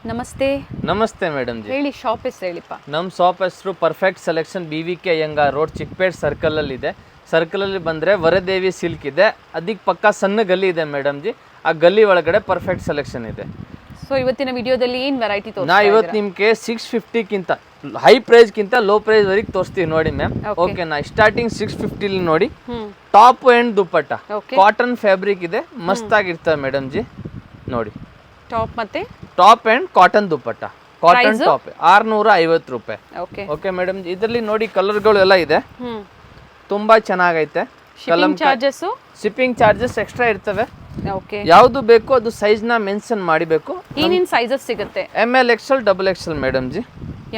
ನಮಸ್ತೆ. ನಮಸ್ತೆ madam G. ಹೇಳಿ, ಶಾಪ್ ಹೆಸರು ಹೇಳಿಪ್ಪ. ನಮ್ಮ ಶಾಪ್ ಹೆಸರು perfect selection BVK Iyengar road Chickpet ಸರ್ಕಲಲ್ಲಿ ಇದೆ. ಸರ್ಕಲಲ್ಲಿ ಬಂದರೆ ವರದೇವಿ ಸಿಲ್ಕ್ ಇದೆ, ಅದಕ್ಕೆ ಪಕ್ಕ ಸಣ್ಣ ಗಲ್ಲಿ ಇದೆ ಮೇಡಮ್ ಜಿ. ಆ ಗಲ್ಲಿ ಒಳಗಡೆ ಪರ್ಫೆಕ್ಟ್ ಸೆಲೆಕ್ಷನ್ ಇದೆ. ಸೊ ಇವತ್ತಿನ ವಿಡಿಯೋದಲ್ಲಿ ಏನು ವೆರೈಟಿ ತೋರಿಸ್ತಾ ನಾ ಇವತ್ತು ನಿಮಗೆ 650ಕ್ಕಿಂತ ಹೈ ಪ್ರೈಸ್ಗಿಂತ ಲೋ ಪ್ರೈಸ್ ವರೆಗೆ ತೋರಿಸ್ತೀವಿ ನೋಡಿ ಮ್ಯಾಮ್. ಓಕೆನಾ? ಸ್ಟಾರ್ಟಿಂಗ್ 650 ನೋಡಿ. Top and dupatta cotton fabric ಇದೆ, ಮಸ್ತಾಗಿರ್ತದೆ ಮೇಡಮ್ ಜಿ. ನೋಡಿ, top and cotton dupatta, cotton top 650 ರೂಪಾಯಿ. ಓಕೆ ಮೇಡಮ್, ಇದರಲ್ಲಿ ನೋಡಿ ಕಲರ್ಗಳು ಎಲ್ಲ ಇದೆ, ತುಂಬಾ ಚೆನ್ನಾಗೈತೆ. ಶಿಪ್ಪಿಂಗ್ ಚಾರ್ಜಸ್ ಎಕ್ಸ್ಟ್ರಾ ಇರ್ತವೆ. ಯಾವುದು ಬೇಕು ಅದು ಸೈಜ್ ನ ಮೆನ್ಷನ್ ಮಾಡಬೇಕು. ಏನೇನ್ ಸೈಜಸ್ ಸಿಗುತ್ತೆ? ML XL XXL madam G.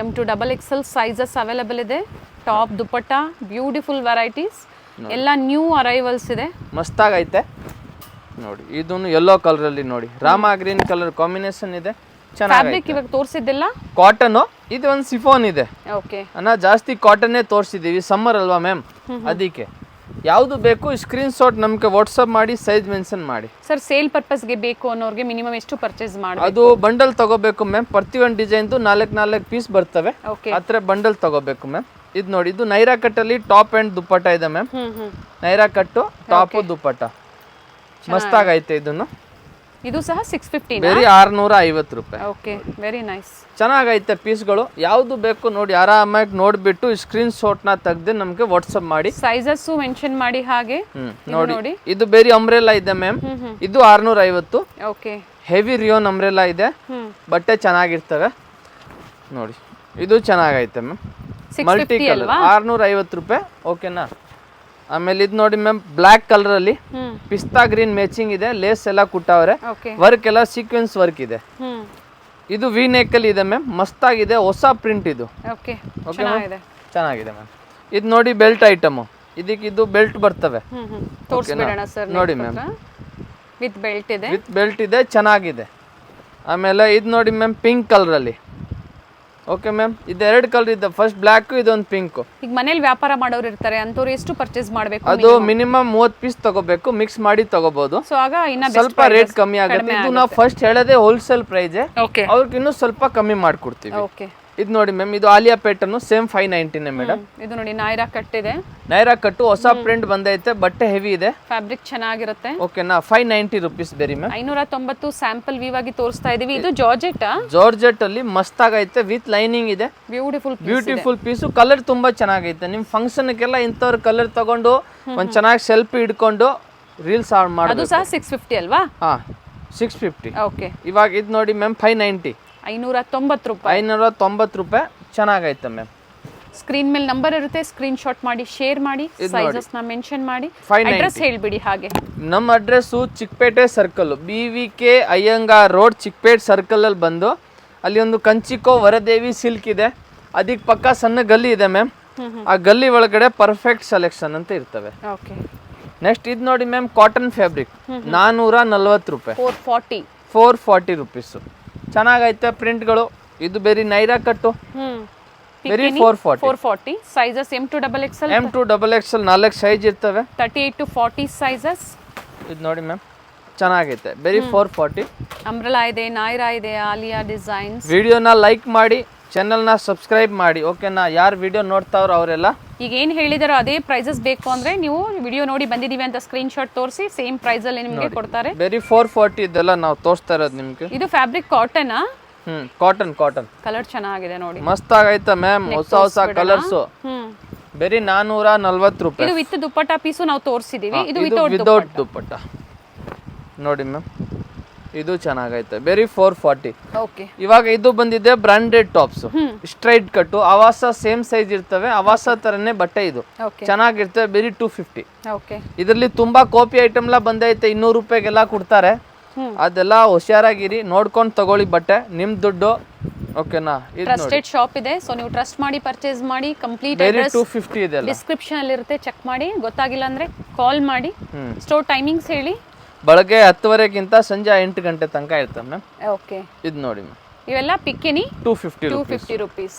M to XXL sizes available ಇದೆ. ಟಾಪ್ ದುಪ್ಪಟ್ಟ, ಬ್ಯೂಟಿಫುಲ್ ವೆರೈಟೀಸ್, ಎಲ್ಲ ನ್ಯೂ ಅರೈವಲ್ಸ್ ಇದೆ. ಮಸ್ತಾಗೈತೆ ನೋಡಿ. ಇದನ್ನು ಯೆಲ್ಲೋ ಕಲರ್ ಅಲ್ಲಿ ನೋಡಿ, ರಾಮಾ ಗ್ರೀನ್ ಕಲರ್ ಕಾಂಬಿನೇಷನ್ ಇದೆ, ಚೆನ್ನಾಗಿದೆ. ಇವಾಗ ತೋರಿಸಿದ್ದಿಲ್ಲ ಕಾಟನ್, ಇದು ಒಂದು ಸಿಫೋನ್ ಇದೆ. ಓಕೆ ಅಣ್ಣ, ಜಾಸ್ತಿ ಕಾಟನ್ನೇ ತೋರಿಸಿದೀವಿ, ಸಮ್ಮರ್ ಅಲ್ವಾ ಮ್ಯಾಮ್, ಅದಕ್ಕೆ ಯಾವುದು ಬೇಕು ಸ್ಕ್ರೀನ್ ಶಾಟ್ ನಮಗೆ ವಾಟ್ಸ್ಆಪ್ ಮಾಡಿ, ಸೈಜ್ ಮೆನ್ಷನ್ ಮಾಡಿ. ಸರ್, ಸೇಲ್ ಪರ್ಪಸ್ಗೆ ಬೇಕು ಅನ್ನೋರಿಗೆ ಮಿನಿಮಮ್ ಎಷ್ಟು ಪರ್ಚೇಸ್ ಮಾಡಬೇಕು? ಅದು ಬಂಡಲ್ ತಗೋಬೇಕು ಮ್ಯಾಮ್. ಪ್ರತಿಯೊಂದು ಡಿಸೈನ್ದು 4 ಪೀಸ್ ಬರ್ತವೆ, ಆತರ ಬಂಡಲ್ ತಗೋಬೇಕು ಮ್ಯಾಮ್. ಇದು ನೋಡಿ, ಇದು ನೈರಾ ಕಟ್ಟಲ್ಲಿ ಟಾಪ್ ಅಂಡ್ ದುಪ್ಪಟ್ಟ ಇದೆ ಮ್ಯಾಮ್. ನೈರಾ ಕಟ್ಟು ಟಾಪ್ ದುಪ್ಪಟ್ಟ ಮಸ್ತಾಗೈತೆ. ಇದನ್ನು ಇದು ಸಹ 650 ಬೇರೆ 650 ರೂಪಾಯಿ. Okay, very nice. ಚೆನ್ನಾಗೈತೆ ಪೀಸ್ಗಳು. ಯಾವುದು ಬೇಕು ನೋಡಿ, ಆರಾಮಾಗಿ ನೋಡ್ಬಿಟ್ಟು ಸ್ಕ್ರೀನ್ ಶಾಟ್ ನ ತೆಗೆದು ನಮ್ಗೆ ವಾಟ್ಸ್ಆಪ್ ಮಾಡಿ, ಸೈಜಸ್ ಮೆನ್ಷನ್ ಮಾಡಿ. ಹಾಗೆ ನೋಡಿ, ಇದು ಬೇರೆ ಅಂಬ್ರೆಲಾ ಇದೆ ಮ್ಯಾಮ್, ಇದು 650. ಓಕೆ, ಹೆವಿ ರಿಯೋನ್ ಅಂಬ್ರೆಲಾ ಇದೆ, ಬಟ್ಟೆ ಚೆನ್ನಾಗಿರ್ತವೆ ನೋಡಿ. ಇದು ಚೆನ್ನಾಗೈತೆ ಮ್ಯಾಮ್, ಮಲ್ಟಿ ಕಲರ್ 650 ರೂಪಾಯಿ. ಓಕೆನಾ? ಆಮೇಲೆ ಇದು ನೋಡಿ ಮ್ಯಾಮ್, ಬ್ಲಾಕ್ ಕಲರ್ ಅಲ್ಲಿ ಪಿಸ್ತಾ ಗ್ರೀನ್ ಮ್ಯಾಚಿಂಗ್ ಇದೆ, ಲೇಸ್ ಎಲ್ಲ ಕುಟ್ಟವ್ರೆ, ವರ್ಕ್ ಎಲ್ಲ ಸೀಕ್ವೆನ್ಸ್ ವರ್ಕ್ ಇದೆ. ಇದು ವಿ ನೆಕ್ ಅಲ್ಲಿ ಇದೆ ಮ್ಯಾಮ್, ಮಸ್ತಾಗಿದೆ, ಹೊಸ ಪ್ರಿಂಟ್ ಇದು. ಓಕೆ, ಚೆನ್ನಾಗಿದೆ ಮ್ಯಾಮ್. ಇದು ನೋಡಿ ಬೆಲ್ಟ್ ಐಟಮ್, ಇದಕ್ಕೆ ಇದು ಬೆಲ್ಟ್ ಬರ್ತವೆ ನೋಡಿ ಮ್ಯಾಮ್. ವಿತ್ ಬೆಲ್ಟ್ ಇದೆ, ವಿತ್ ಬೆಲ್ಟ್ ಇದೆ, ಚೆನ್ನಾಗಿದೆ. ಆಮೇಲೆ ಇದು ನೋಡಿ ಮ್ಯಾಮ್, ಪಿಂಕ್ ಕಲರ್ ಅಲ್ಲಿ. ಓಕೆ ಮ್ಯಾಮ್, ಇದು 2 ಕಲರ್ ಇದೆ, ಫಸ್ಟ್ ಬ್ಲಾಕ್, ಇದೊಂದು ಪಿಂಕ್. ಈಗ ಮನೇಲಿ ವ್ಯಾಪಾರ ಮಾಡೋರು ಇರ್ತಾರೆ, ಅಂತವ್ರು ಎಷ್ಟು ಪರ್ಚೇಸ್ ಮಾಡಬೇಕು? ಅದು ಮಿನಿಮಮ್ 30 ಪೀಸ್ ತಗೋಬೇಕು, ಮಿಕ್ಸ್ ಮಾಡಿ ತಗೋಬಹುದು. ಸೊ ಆಗ ಇನ್ನ ಸ್ವಲ್ಪ ರೇಟ್ ಕಮ್ಮಿ ಆಗುತ್ತೆ. ಇದು ನಾವು ಫಸ್ಟ್ ಹೇಳೋದೇ ಹೋಲ್ಸೇಲ್ ಪ್ರೈಸ್, ಅವ್ರಿಗೆ ಇನ್ನೂ ಸ್ವಲ್ಪ ಕಮ್ಮಿ ಮಾಡ್ಕೊಡ್ತೀವಿ. ಓಕೆ, ಇದು ನೋಡಿ ಮ್ಯಾಮ್, ಇದು ಆಲಿಯಾ ಪ್ಯಾಟರ್ನ್, ಸೇಮ್ 590 ಮೇಡಮ್. ಇದು ನೋಡಿ, ನೈರಾ ಕಟ್ ಇದೆ, ನೈರಾ ಕಟ್ಟು ಹೊಸ ಪ್ರಿಂಟ್ ಬಂದೈತೆ, ಬಟ್ಟೆ ಹೆವಿ ಇದೆ, ಫ್ಯಾಬ್ರಿಕ್ ಚೆನ್ನಾಗಿರುತ್ತೆ. ಓಕೆನಾ? 590 ರೂಪೀಸ್ ಬೇರೆ ಮ್ಯಾಮ್. 590 ಸ್ಯಾಂಪಲ್ ವ್ಯೂ ಆಗಿ ತೋರಿಸ್ತಾ ಇದೀವಿ. ಇದು ಜಾರ್ಜೆಟ್ ಅಲ್ಲಿ ಮಸ್ತಾಗೈತೆ, ವಿತ್ ಲೈನಿಂಗ್ ಇದೆ, ಬ್ಯೂಟಿಫುಲ್ ಪೀಸು. ಕಲರ್ ತುಂಬಾ ಚೆನ್ನಾಗೈತೆ. ನಿಮ್ ಫಂಕ್ಷನ್ ಗೆಲ್ಲ ಇಂಥವ್ರ ಕಲರ್ ತಗೊಂಡು ಒಂದ್ ಚೆನ್ನಾಗಿ ಸೆಲ್ಫಿ ಹಿಡ್ಕೊಂಡು ರೀಲ್ಸ್ ಮಾಡೋದು. ಅದು ಸಹ 650 ಅಲ್ವಾ? ಹಾ, 650. ಓಕೆ, ಇವಾಗ ಇದು ನೋಡಿ ಮ್ಯಾಮ್, 590, 590 ರೂಪಾಯಿ. 590 ರೂಪಾಯಿ. ಚೆನ್ನಾಗೈತೆ ಮ್ಯಾಮ್. ಸ್ಕ್ರೀನ್ ಮೇಲೆ ನಂಬರ್ ಇರುತ್ತೆ, ಸ್ಕ್ರೀನ್ ಶಾಟ್ ಮಾಡಿ, ಶೇರ್ ಮಾಡಿ, ಸೈಜಸ್ ನ ಮೆನ್ಷನ್ ಮಾಡಿ, ಅಡ್ರೆಸ್ ಹೇಳ್ಬಿಡಿ. ಹಾಗೆ ನಮ್ಮ address Chickpet circle, BVK Iyengar road Chickpet circle ಅಲ್ಲಿ ಬಂದು, ಅಲ್ಲಿ ಒಂದು ಕಂಚಿಕೋ ವರದೇವಿ ಸಿಲ್ಕ್ ಇದೆ, ಅದಕ್ಕೆ ಪಕ್ಕ ಸಣ್ಣ ಗಲ್ಲಿ ಇದೆ ಮ್ಯಾಮ್. ಆ ಗಲ್ಲಿ ಒಳಗಡೆ ಪರ್ಫೆಕ್ಟ್ ಸೆಲೆಕ್ಷನ್ ಅಂತ ಇರ್ತವೆ. ಓಕೆ, ನೆಕ್ಸ್ಟ್ ಇದು ನೋಡಿ ಮ್ಯಾಮ್, ಕಾಟನ್ ಫ್ಯಾಬ್ರಿಕ್ 440 ರೂಪಾಯಿ, 440 ರೂಪೀಸ್. ಚೆನ್ನಾಗೈತೆ ಪ್ರಿಂಟ್ಗಳು. ಇದು ಬೇರೆ ನೈರಾ ಕಟ್ಟು, ಬೇರೆ 440. Sizes M to XXL, M to XXL 4 size ಇರ್ತವೆ, 38 to 40 ಸೈಜಸ್. ಇದು ನೋಡಿ ಮ್ಯಾಮ್, ಚೆನ್ನಾಗೈತೆ, ಬೇರೆ 440. ಅಂಬ್ರೆಲಾ ಇದೆ, ನೈರಾ ಇದೆ, ಆಲಿಯಾ ಡಿಸೈನ್ಸ್. ವಿಡಿಯೋನ ಲೈಕ್ ಮಾಡಿ, ಚಾನೆಲ್ನ ಸಬ್ಸ್ಕ್ರೈಬ್ ಮಾಡಿ. ಓಕೆನಾ? ಯಾರು ವಿಡಿಯೋ ನೋಡ್ತಾವ್ರ ಅವರೆಲ್ಲ ಈಗ ಏನು ಹೇಳಿದಾರೋ ಅದೇ ಪ್ರೈಸಸ್ ಬೇಕು ಅಂದ್ರೆ ನೀವು ವಿಡಿಯೋ ನೋಡಿ ಬಂದಿದೀವಿ ಅಂತ ಸ್ಕ್ರೀನ್ ಶಾಟ್ ತೋರಿಸಿ, ಸೇಮ್ ಪ್ರೈಸ್ ಅಲ್ಲಿ ನಿಮಗೆ ಕೊಡ್ತಾರೆ. ಬೇರೆ 440 ಇದೆಲ್ಲ ನಾವು ತೋರಿಸ್ತಾ ಇರೋದು ನಿಮ್ಗೆ. ಇದು ಫ್ಯಾಬ್ರಿಕ್ ಕಾಟನ್, ಕಾಟನ್ ಕಲರ್ ಚೆನ್ನಾಗಿದೆ ನೋಡಿ, ಮಸ್ತ್ ಆಗೈತೆ ಮ್ಯಾಮ್. ಹೊಸ ಕಲರ್ಸ್, ಬೇರೆ 440 ರೂಪಾಯಿ. ಇದು ವಿತ್ ದುಪ್ಪಟ್ಟ ಪೀಸು ನಾವು ತೋರಿಸಿದೀವಿ. ಇದು ವಿತೌಟ್ ದುಪ್ಪಟ್ಟ ನೋಡಿ ಮ್ಯಾಮ್, ಇದು ಚೆನ್ನಾಗೈತೆ, ಬೇರೆ 440. ಓಕೆ, ಇವಾಗ ಇದು ಬಂದಿದೆ ಬ್ರಾಂಡೆಡ್ ಟಾಪ್ಸ್, ಸ್ಟ್ರೈಟ್ ಕಟ್ಟು, ಆವಾಸ ಸೇಮ್ ಸೈಜ್ ಇರ್ತವೆ, ಆವಾಸ ತರನೇ ಬಟ್ಟೆ. ಇದು ಚೆನ್ನಾಗಿರ್ತವೆ, ಬೇರೆ 250. ಓಕೆ, ಇದರಲ್ಲಿ ತುಂಬಾ ಕಾಪಿ ಐಟಮ್ ಎಲ್ಲ ಬಂದೈತೆ, 200 ರೂಪಾಯಿಗೆಲ್ಲ ಕೊಡ್ತಾರೆ. ಅದೆಲ್ಲ ಹುಷಾರಾಗಿರಿ, ನೋಡ್ಕೊಂಡು ತಗೊಳ್ಳಿ ಬಟ್ಟೆ, ನಿಮ್ ದುಡ್ಡು. ಓಕೆನಾ? ಟ್ರಸ್ಟೆಡ್ ಶಾಪ್ ಇದೆ, ಸೊ ನೀವು ಟ್ರಸ್ಟ್ ಮಾಡಿ ಪರ್ಚೇಸ್ ಮಾಡಿ. ಕಂಪ್ಲೀಟ್ ಅಡ್ರೆಸ್ 250 ಇದೆ, ಡಿಸ್ಕ್ರಿಪ್ಷನ್ ಅಲ್ಲಿ ಇರುತ್ತೆ, ಚೆಕ್ ಮಾಡಿ. ಗೊತ್ತಾಗಿಲ್ಲ ಅಂದ್ರೆ ಕಾಲ್ ಮಾಡಿ. ಸ್ಟೋರ್ ಟೈಮಿಂಗ್ಸ್ ಹೇಳಿ. ಬೆಳಗ್ಗೆ 10:00 ಸಂಜೆ 8 ಗಂಟೆ ತನಕ ಇರ್ತವೆ ಮ್ಯಾಮ್. ಓಕೆ, ಇದು ನೋಡಿ ಮ್ಯಾಮ್, ಇವೆಲ್ಲ ಪಿಕ್ಕಿನಿ 250 ರೂಪೀಸ್.